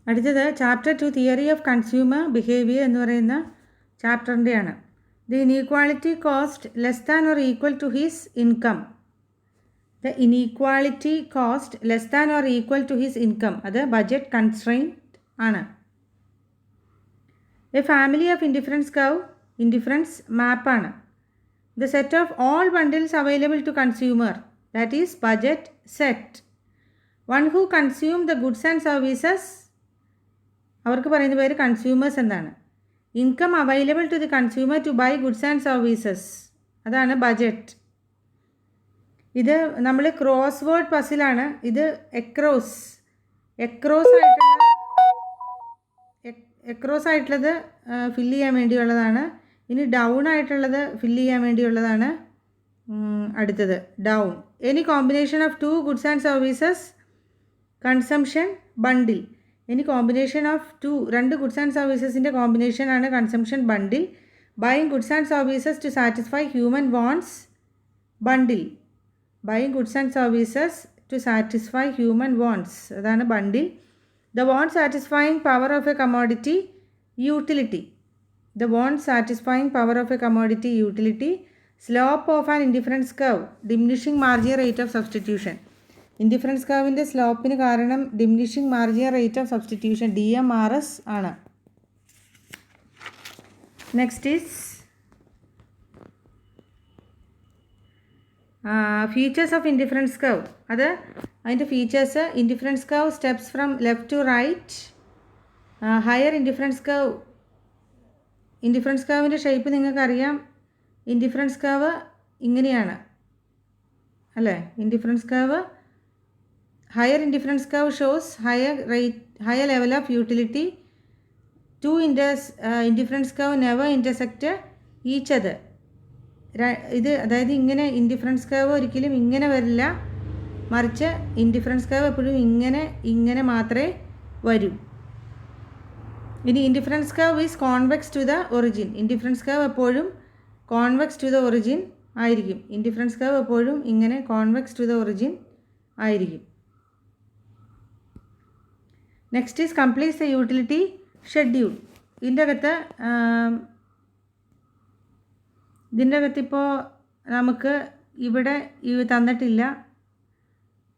അടുത്തത് chapter 2 theory of consumer behaviour എന്ന് പറയുന്ന ചാപ്റ്ററിൻ്റെയാണ്. The inequality cost less than or equal to his income. The inequality cost less than or equal to his income. അത് budget constraint ആണ്. A family of indifference മാപ്പാണ്. The set of all bundles available to consumer, that is budget set. One who consume the goods and services, അവർക്ക് പറയുന്ന പേര് consumers എന്നാണ്. Income available to the consumer to by goods and services, അതാണ് budget. ഇത് നമ്മൾ cross word പസിലാണ്. ഇത് across ആയിട്ടുള്ളത് fill ചെയ്യാൻ വേണ്ടിയുള്ളതാണ്. ഇനി ഡൗൺ ആയിട്ടുള്ളത് ഫില്ല് ചെയ്യാൻ വേണ്ടിയുള്ളതാണ് അടുത്തത്. Down any combination of two goods and services consumption bundle. Any combination of രണ്ട് ഗുഡ്സ് ആൻഡ് സർവീസസിൻ്റെ കോമ്പിനേഷനാണ് consumption bundle. Buying goods and services to satisfy human wants bundle. Buying goods and services to satisfy human wants, അതാണ് bundle. The want satisfying power of a commodity utility. The want satisfying power of a commodity utility. Slope of an indifference curve, diminishing marginal rate of substitution. Indifference curve സ്ലോപ്പിന് കാരണം diminishing marginal rate of substitution DMRS ആണ്. Next is features of indifference curve. അത് അതിൻ്റെ features: indifference curve steps from left to right. Higher indifference കർവിൻ്റെ shape നിങ്ങൾക്കറിയാം. Indifference curve ഇങ്ങനെയാണ് അല്ലേ? Higher indifference curve shows higher level of utility. Indifference curve never intersect each other. ഇത് അതായത് ഇങ്ങനെ indifference curve ഒരിക്കലും ഇങ്ങനെ വരില്ല, മറിച്ച് ഇൻഡിഫറൻസ് കർവ് എപ്പോഴും ഇങ്ങനെ മാത്രമേ വരൂ. ഇനി indifference curve is convex to the origin. Indifference curve എപ്പോഴും കോൺവെക്സ് ടു ദ ഒറിജിൻ ആയിരിക്കും. ഇൻഡിഫറൻസ് കർവ് എപ്പോഴും ഇങ്ങനെ കോൺവെക്സ് ടു ദ ഒറിജിൻ ആയിരിക്കും. Next is completes the utility schedule. ഇതിൻ്റെ അകത്തിപ്പോൾ നമുക്ക് ഇവിടെ തന്നിട്ടില്ല,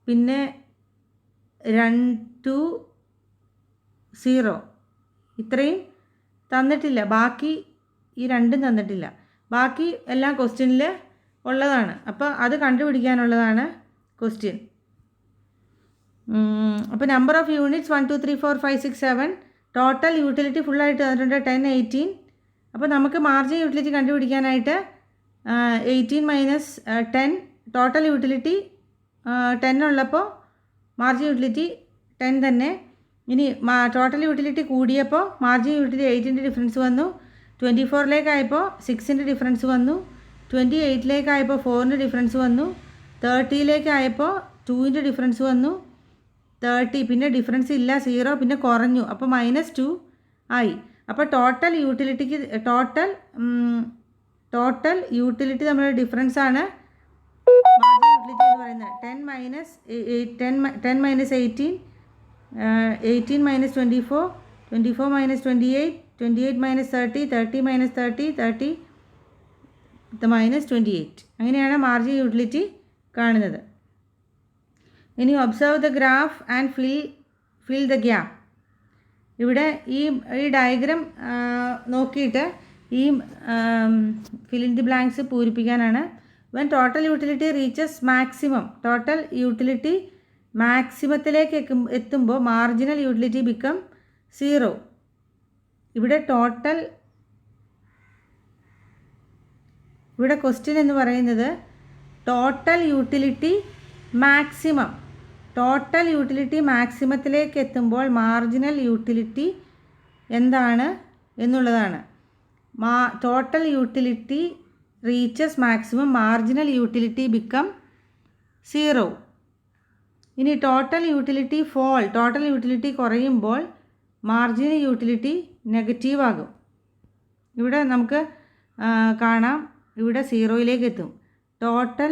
പിന്നെ 2 0 ഇത്രയും തന്നിട്ടില്ല. ബാക്കി ഈ രണ്ടും തന്നിട്ടില്ല. ബാക്കി എല്ലാം ക്വസ്റ്റ്യനിൽ ഉള്ളതാണ്. അപ്പോൾ അത് കണ്ടുപിടിക്കാനുള്ളതാണ് ക്വസ്റ്റ്യൻ. അപ്പോൾ number of units 1 2 3 4 5 6 7. Total utility ഫുള്ളായിട്ട് തന്നിട്ടുണ്ട് 10 18. അപ്പോൾ നമുക്ക് മാർജിൻ യൂട്ടിലിറ്റി കണ്ടുപിടിക്കാനായിട്ട് 18 മൈനസ് 10. ടോട്ടൽ യൂട്ടിലിറ്റി 10 ഉള്ളപ്പോൾ മാർജിൻ യൂട്ടിലിറ്റി 10 തന്നെ. ഇനി ടോട്ടൽ യൂട്ടിലിറ്റി കൂടിയപ്പോൾ മാർജിൻ യൂട്ടിലിറ്റി 8ൻ്റെ ഡിഫറൻസ് വന്നു. 24-ലേക്കായപ്പോൾ 6ൻ്റെ ഡിഫറൻസ് വന്നു. 28-ലേക്കായപ്പോൾ 4ൻ്റെ ഡിഫറൻസ് വന്നു. 30-ലേക്കായപ്പോൾ 2ൻ്റെ ഡിഫറൻസ് വന്നു. 30 പിന്നെ ഡിഫറൻസ് ഇല്ല, 0 പിന്നെ കുറഞ്ഞു, അപ്പോൾ -2 ആയി. അപ്പോൾ ടോട്ടൽ യൂട്ടിലിറ്റി തമ്മിലുള്ള ഡിഫറൻസ് ആണ് മാർജിൻ യൂട്ടിലിറ്റി എന്ന് പറയുന്നത്. 10 minus 18, 18 minus 24, 24 minus 28, 28 minus 30, 30 minus 30, 30 minus 28. അങ്ങനെയാണ് മാർജിൻ യൂട്ടിലിറ്റി കാണുന്നത്. ഇനി observe the graph and fill the gap. ഇവിടെ ഈ ഡയഗ്രാം നോക്കിയിട്ട് ഈ ഫിൽ ഇൻ ദി ബ്ലാങ്ക്സ് പൂരിപ്പിക്കാനാണ്. When total utility reaches maximum, total utility മാക്സിമത്തിലേക്ക് എത്തുമ്പോൾ മാർജിനൽ യൂട്ടിലിറ്റി ബിക്കം 0. ഇവിടെ ക്വസ്റ്റ്യൻ എന്ന് പറയുന്നത് ടോട്ടൽ യൂട്ടിലിറ്റി മാക്സിമത്തിലേക്ക് എത്തുമ്പോൾ മാർജിനൽ യൂട്ടിലിറ്റി എന്താണ് എന്നുള്ളതാണ്. Total utility reaches maximum, marginal utility become 0. ഇനി ടോട്ടൽ യൂട്ടിലിറ്റി കുറയുമ്പോൾ മാർജിനൽ യൂട്ടിലിറ്റി നെഗറ്റീവ് ആകും. ഇവിടെ നമുക്ക് കാണാം, ഇവിടെ 0-ലേക്ക് എത്തും. ടോട്ടൽ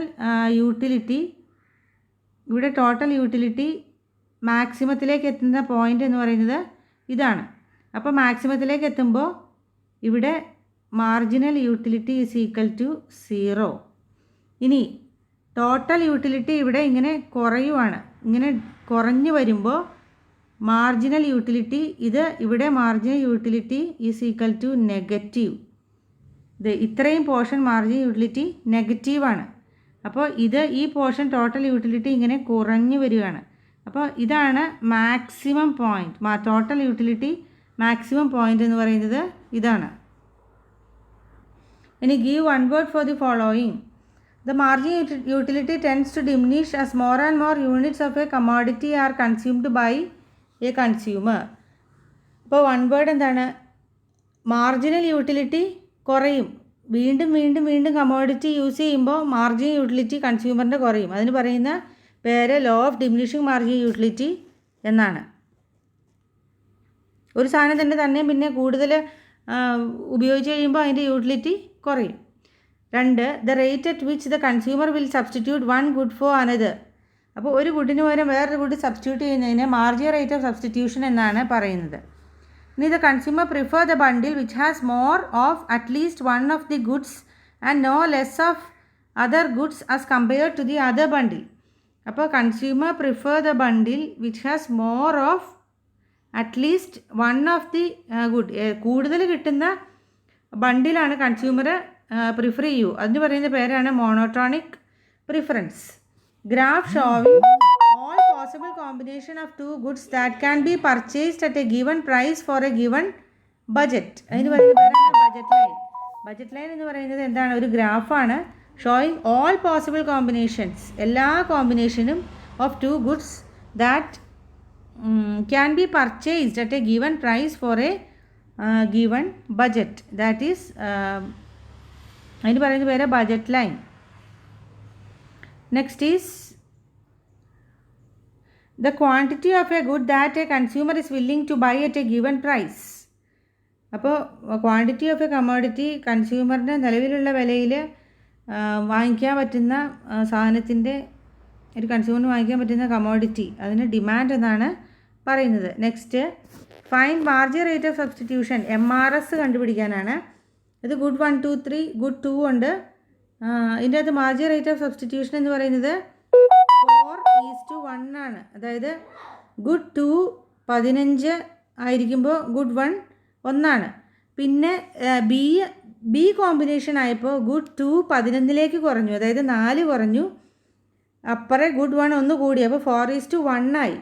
യൂട്ടിലിറ്റി മാക്സിമത്തിലേക്ക് എത്തുന്ന പോയിൻ്റ് എന്ന് പറയുന്നത് ഇതാണ്. അപ്പോൾ മാക്സിമത്തിലേക്ക് എത്തുമ്പോൾ ഇവിടെ marginal utility is equal to 0. ഇനി ടോട്ടൽ യൂട്ടിലിറ്റി ഇവിടെ ഇങ്ങനെ കുറയുവാണ്. ഇങ്ങനെ കുറഞ്ഞു വരുമ്പോൾ മാർജിനൽ യൂട്ടിലിറ്റി ഇവിടെ marginal utility is equal to negative. ഇത്രയും പോർഷൻ മാർജിനൽ യൂട്ടിലിറ്റി നെഗറ്റീവാണ്. അപ്പോൾ ഈ പോർഷൻ ടോട്ടൽ യൂട്ടിലിറ്റി ഇങ്ങനെ കുറഞ്ഞു വരികയാണ്. അപ്പോൾ ഇതാണ് maximum point. Total utility maximum point എന്ന് പറയുന്നത് ഇതാണ്. ഇനി give one word for the following. The margin utility tends to diminish as more and more units of a commodity are consumed by a consumer. അപ്പോൾ one word എന്താണ്? Marginal utility കുറയും. വീണ്ടും വീണ്ടും വീണ്ടും കമ്മോഡിറ്റി യൂസ് ചെയ്യുമ്പോൾ marginal utility കൺസ്യൂമറിൻ്റെ കുറയും. അതിന് പറയുന്ന പേര് law of diminishing marginal utility എന്നാണ്. ഒരു സാധനം തന്നെ പിന്നെ കൂടുതൽ ഉപയോഗിച്ച് കഴിയുമ്പോൾ അതിൻ്റെ യൂട്ടിലിറ്റി കുറയും. 2. The rate at which the consumer will substitute one good for another. അപ്പോൾ ഒരു ഗുഡിന് പകരം വേറൊരു ഗുഡ് സബ്സ്റ്റിറ്റ്യൂട്ട് ചെയ്യുന്നതിന് മാർജിനൽ റേറ്റ് ഓഫ് സബ്സ്റ്റിറ്റ്യൂഷൻ എന്നാണ് പറയുന്നത്. ഇനി the consumer prefer the bundle which has more of at least one of the goods and no less of other goods as compared to the other bundle. അപ്പോൾ consumer prefer the bundle which has more of at least one of the good. കൂടുതൽ കിട്ടുന്ന ബണ്ടിലാണ് consumer prefer ചെയ്യൂ. അതിന് പറയുന്ന പേരാണ് monotonic preference. Graph showing all possible combination of two goods that can be purchased at a given price for a given budget. അതിന് പറയുന്ന പേരാണ് budget line. Budget line എന്ന് പറയുന്നത് എന്താണ്? ഒരു ഗ്രാഫാണ്. ഷോയിങ് ഓൾ പോസിബിൾ കോമ്പിനേഷൻസ്, എല്ലാ കോമ്പിനേഷനും of two goods that can be purchased at a given price for a given budget. That is അതിന് പറയുന്ന പേര് budget line. Next is the quantity of a good that a consumer is willing to buy at a given price. അപ്പോൾ quantity of A commodity കൺസ്യൂമറിൻ്റെ നിലവിലുള്ള വിലയിൽ വാങ്ങിക്കാൻ പറ്റുന്ന സാധനത്തിൻ്റെ ഒരു കൺസ്യൂമറിന് വാങ്ങിക്കാൻ പറ്റുന്ന കമ്മോഡിറ്റി, അതിന് ഡിമാൻഡ് എന്നാണ് പറയുന്നത്. Next find marginal rate of substitution, MRS കണ്ടുപിടിക്കാനാണ്. ഇത് ഗുഡ് 1, 2, 3, ഗുഡ് 2 ഉണ്ട്. ഇതിൻ്റെ അകത്ത് മാർജിനൽ റേറ്റ് ഓഫ് സബ്സ്റ്റിറ്റ്യൂഷൻ എന്ന് പറയുന്നത് 4:1 ആണ്. അതായത് ഗുഡ് 2 15 ആയിരിക്കുമ്പോൾ ഗുഡ് 1 1. പിന്നെ ബി കോമ്പിനേഷൻ ആയപ്പോൾ ഗുഡ് 2 11 കുറഞ്ഞു, അതായത് 4 കുറഞ്ഞു. അപ്പുറേ ഗുഡ് 1 1 കൂടി, അപ്പോൾ 4:1 ആയി.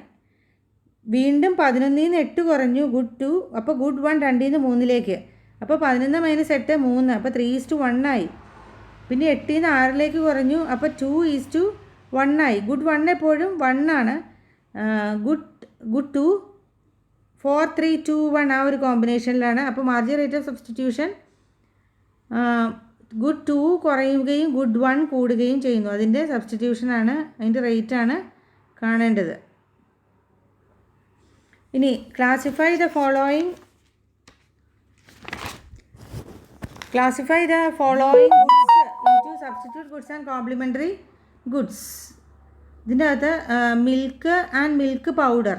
വീണ്ടും 11 8 കുറഞ്ഞു ഗുഡ് 2, അപ്പോൾ ഗുഡ് 1 2 3. അപ്പോൾ 11 - 8 3, അപ്പോൾ 3:1 ആയി. പിന്നെ 8 6 കുറഞ്ഞു, അപ്പോൾ 2:1 ആയി. ഗുഡ് 1 എപ്പോഴും 1 ആണ്. ഗുഡ് 2 4 3 2 1 ആ ഒരു കോമ്പിനേഷനിലാണ്. അപ്പോൾ marginal rate of substitution good 2 കുറയുകയും ഗുഡ് 1 കൂടുകയും ചെയ്യുന്നു. അതിൻ്റെ സബ്സ്റ്റിറ്റ്യൂഷനാണ്, അതിൻ്റെ റേറ്റാണ് കാണേണ്ടത്. ഇനി classify the following goods into substitute goods and complimentary goods. ഇതിൻ്റെ അകത്ത് milk and milk powder,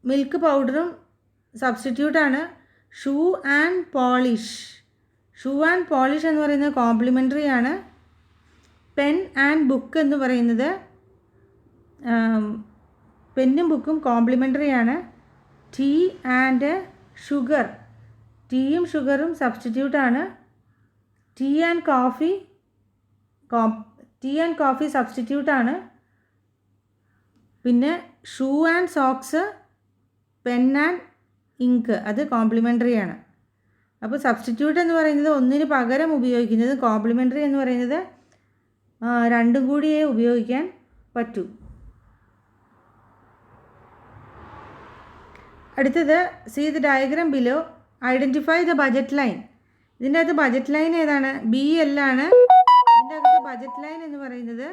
milk പൗഡറും സബ്സ്റ്റിറ്റ്യൂട്ടാണ്. ഷൂ ആൻഡ് പോളിഷ് എന്ന് പറയുന്നത് കോംപ്ലിമെൻ്ററി ആണ്. പെൻ ആൻഡ് ബുക്ക് എന്ന് പറയുന്നത് പെന്നും ബുക്കും കോംപ്ലിമെൻ്ററി ആണ്. ടീ ആൻഡ് ഷുഗർ, ടീയും ഷുഗറും സബ്സ്റ്റിറ്റ്യൂട്ടാണ്. ടീ ആൻഡ് കോഫി സബ്സ്റ്റിറ്റ്യൂട്ടാണ്. പിന്നെ shoe and socks, pen and ink അത് കോംപ്ലിമെൻ്ററി ആണ്. അപ്പോൾ സബ്സ്റ്റിറ്റ്യൂട്ട് എന്ന് പറയുന്നത് ഒന്നിന് പകരം ഉപയോഗിക്കുന്നത്, കോംപ്ലിമെൻ്ററി എന്ന് പറയുന്നത് രണ്ടും കൂടിയേ ഉപയോഗിക്കാൻ പറ്റൂ. അടുത്തത് see the diagram below, identify the budget line. ഇതിൻ്റെ അകത്ത് ബജറ്റ് ലൈൻ ഏതാണ്? BL ആണ്. ഇതിൻ്റെ അകത്ത് ബജറ്റ് ലൈൻ എന്ന് പറയുന്നത്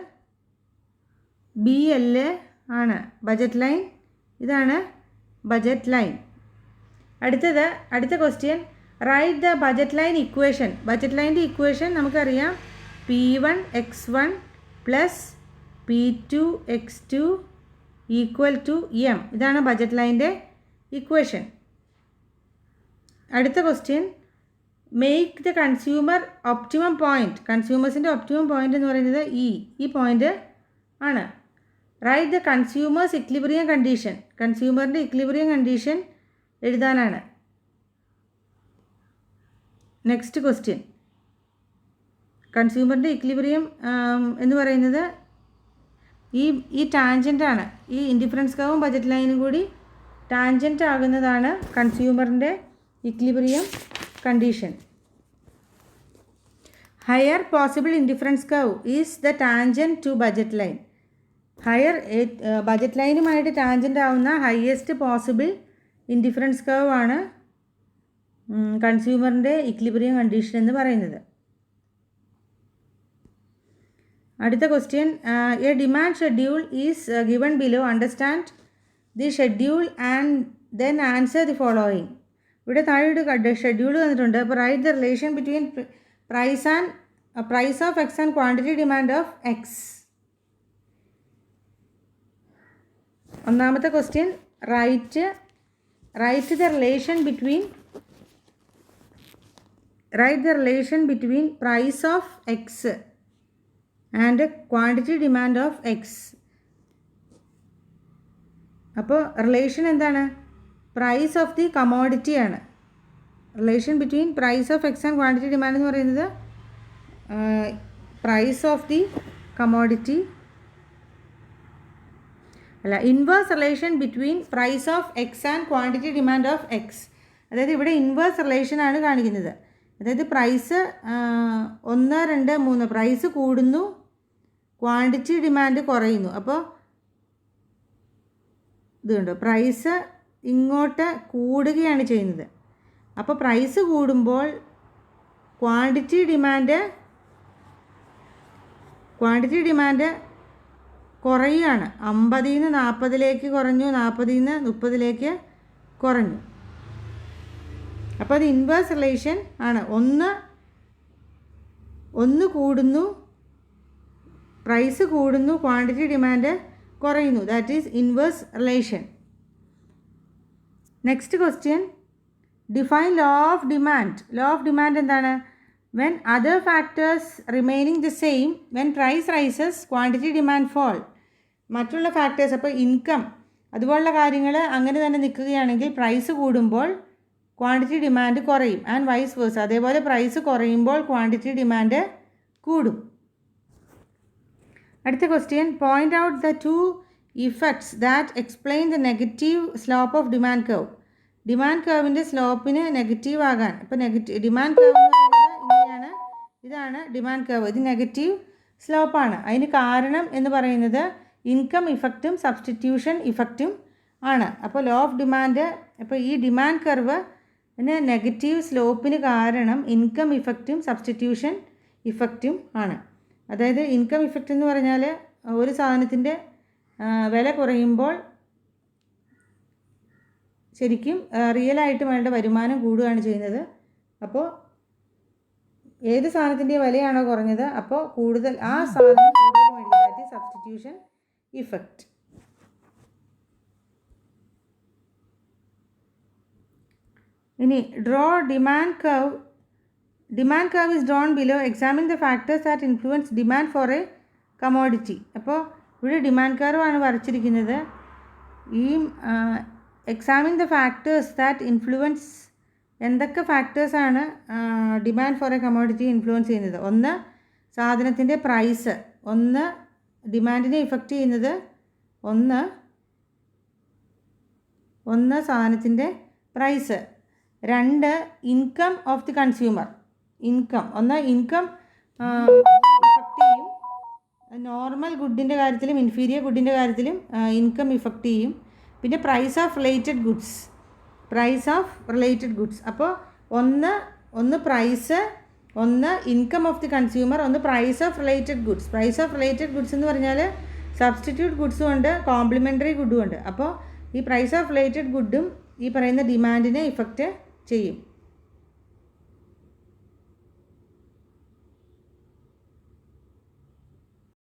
BL ആണ്. ബജറ്റ് ലൈൻ ഇതാണ് ബജറ്റ് ലൈൻ. അടുത്ത question, write the budget line equation. Budget ലൈൻ്റെ ഇക്വേഷൻ നമുക്കറിയാം, P1 x1 + P2 x2 equal to M. ഇതാണ് ബജറ്റ് ലൈൻ്റെ ഇക്വേഷൻ. അടുത്ത question, make the consumer optimum point. കൺസ്യൂമേഴ്സിൻ്റെ ഒപ്റ്റിമം പോയിൻ്റ് എന്ന് പറയുന്നത് ഈ പോയിൻ്റ് ആണ്. Write the consumer's equilibrium condition. കൺസ്യൂമറിൻ്റെ ഇക്ലിബ്രിയം കണ്ടീഷൻ എഴുതാനാണ്. നെക്സ്റ്റ് ക്വസ്റ്റ്യൻ, കൺസ്യൂമറിൻ്റെ ഇക്ലിബ്രിയം എന്ന് പറയുന്നത് ഈ ടാൻജൻ്റാണ്. ഈ ഇൻഡിഫറൻസ് കർവും ബജറ്റ് ലൈനും കൂടി ടാൻജൻ്റ് ആകുന്നതാണ് കൺസ്യൂമറിൻ്റെ equilibrium condition. Higher possible indifference curve is the tangent to budget line. Budget ലൈനുമായിട്ട് ടാൻജൻ്റ് ആവുന്ന ഹയസ്റ്റ് പോസിബിൾ ഇൻഡിഫറൻസ് കർവ് ആണ് കൺസ്യൂമറിൻ്റെ ഇക്ലിബ്രിയം കണ്ടീഷൻ എന്ന് പറയുന്നത്. അടുത്ത question, a demand schedule is given below. Understand the schedule and then answer the following. ഇവിടെ താഴെ ഒരു ഷെഡ്യൂൾ തന്നിട്ടുണ്ട്. അപ്പോൾ write the relation between price of X and quantity demand of X. ഒന്നാമത്തെ question, write the relation between price of X and quantity demand of X. അപ്പോൾ relation എന്താണ്? Price of the commodity ആണ്. Relation between price of X and quantity demand എന്ന് പറയുന്നത് price of the commodity അല്ല, inverse relation between price of X and quantity demand of X. അതായത് ഇവിടെ inverse റിലേഷനാണ് കാണിക്കുന്നത്. അതായത് പ്രൈസ് 1, 2, 3 പ്രൈസ് കൂടുന്നു, ക്വാണ്ടിറ്റി ഡിമാൻഡ് കുറയുന്നു. അപ്പോൾ ഇതുണ്ട്, പ്രൈസ് ഇങ്ങോട്ട് കൂടുകയാണ് ചെയ്യുന്നത്. അപ്പോൾ പ്രൈസ് കൂടുമ്പോൾ ക്വാണ്ടിറ്റി ഡിമാൻഡ് കുറയുകയാണ്. 50 നിന്ന് 40 കുറഞ്ഞു, 40 നിന്ന് 30 കുറഞ്ഞു. അപ്പോൾ അത് ഇൻവേഴ്സ് റിലേഷൻ ആണ്. ഒന്ന് കൂടുന്നു, പ്രൈസ് കൂടുന്നു, ക്വാണ്ടിറ്റി ഡിമാൻഡ് കുറയുന്നു. That is inverse relation. Next question, define law of demand. Law of demand എന്താണ്? When other factors remaining the same, when price rises quantity demand fall. മറ്റുള്ള ഫാക്ടേഴ്സ്, അപ്പോൾ income അതുപോലുള്ള കാര്യങ്ങൾ അങ്ങനെ തന്നെ നിൽക്കുകയാണെങ്കിൽ പ്രൈസ് കൂടുമ്പോൾ ക്വാണ്ടിറ്റി ഡിമാൻഡ് കുറയും. And vice versa. അതേപോലെ പ്രൈസ് കുറയുമ്പോൾ ക്വാണ്ടിറ്റി ഡിമാൻഡ് കൂടും. അടുത്ത question, point out the 2 effects that explain the negative slope of demand curve. Demand കർവിൻ്റെ സ്ലോപ്പിന് negative ആകാൻ, ഇപ്പോൾ ഡിമാൻഡ് കർവ് എന്ന് പറയുന്നത് ഇങ്ങനെയാണ്. ഇതാണ് ഡിമാൻഡ് കർവ്. ഇത് നെഗറ്റീവ് സ്ലോപ്പാണ്. അതിന് കാരണം എന്ന് പറയുന്നത് ഇൻകം ഇഫക്റ്റും സബ്സ്റ്റിറ്റ്യൂഷൻ ഇഫക്റ്റും ആണ്. അപ്പോൾ ലോ ഓഫ് ഡിമാൻഡ്, അപ്പോൾ ഈ ഡിമാൻഡ് കർവ് നെഗറ്റീവ് സ്ലോപ്പിന് കാരണം ഇൻകം ഇഫക്റ്റും സബ്സ്റ്റിറ്റ്യൂഷൻ ഇഫക്റ്റും ആണ്. അതായത് ഇൻകം ഇഫക്റ്റ് എന്ന് പറഞ്ഞാൽ ഒരു സാധനത്തിൻ്റെ വില കുറയുമ്പോൾ ശരിക്കും റിയലായിട്ട് വേണ്ട വരുമാനം കൂടുകയാണ് ചെയ്യുന്നത്. അപ്പോൾ ഏത് സാധനത്തിൻ്റെ വിലയാണോ കുറഞ്ഞത് അപ്പോൾ കൂടുതൽ ആ സാധനം കൂടുതൽ മേടിക്കും. That is substitution effect. ഇനി draw demand curve. Demand curve is drawn below. Examine the factors that influence demand for a commodity. അപ്പോൾ ഇവിടെ ഡിമാൻഡ് കർവാണ് വരച്ചിരിക്കുന്നത്. ഈ examine the factors that influence, എന്തൊക്കെ ഫാക്ടേഴ്സാണ് demand for a commodity influence ചെയ്യുന്നത്? ഒന്ന് സാധനത്തിൻ്റെ പ്രൈസ്, ഒന്ന് ഡിമാൻഡിനെ ഇഫക്റ്റ് ചെയ്യുന്നത്, ഒന്ന് സാധനത്തിൻ്റെ price, 2 income of the consumer. Income effect ചെയ്യും. നോർമൽ ഗുഡിൻ്റെ കാര്യത്തിലും ഇൻഫീരിയർ ഗുഡിൻ്റെ കാര്യത്തിലും ഇൻകം ഇഫക്റ്റ് ചെയ്യും. പിന്നെ പ്രൈസ് ഓഫ് റിലേറ്റഡ് ഗുഡ്സ്. അപ്പോൾ ഒന്ന് പ്രൈസ്, ഒന്ന് ഇൻകം ഓഫ് ദി കൺസ്യൂമർ, ഒന്ന് price of related goods. Price of related goods എന്ന് പറഞ്ഞാൽ സബ്സ്റ്റിറ്റ്യൂട്ട് ഗുഡ്സും ഉണ്ട്, കോംപ്ലിമെൻ്ററി ഗുഡും ഉണ്ട്. അപ്പോൾ ഈ പ്രൈസ് ഓഫ് റിലേറ്റഡ് ഗുഡും ഈ പറയുന്ന ഡിമാൻഡിനെ ഇഫക്റ്റ് ചെയ്യും.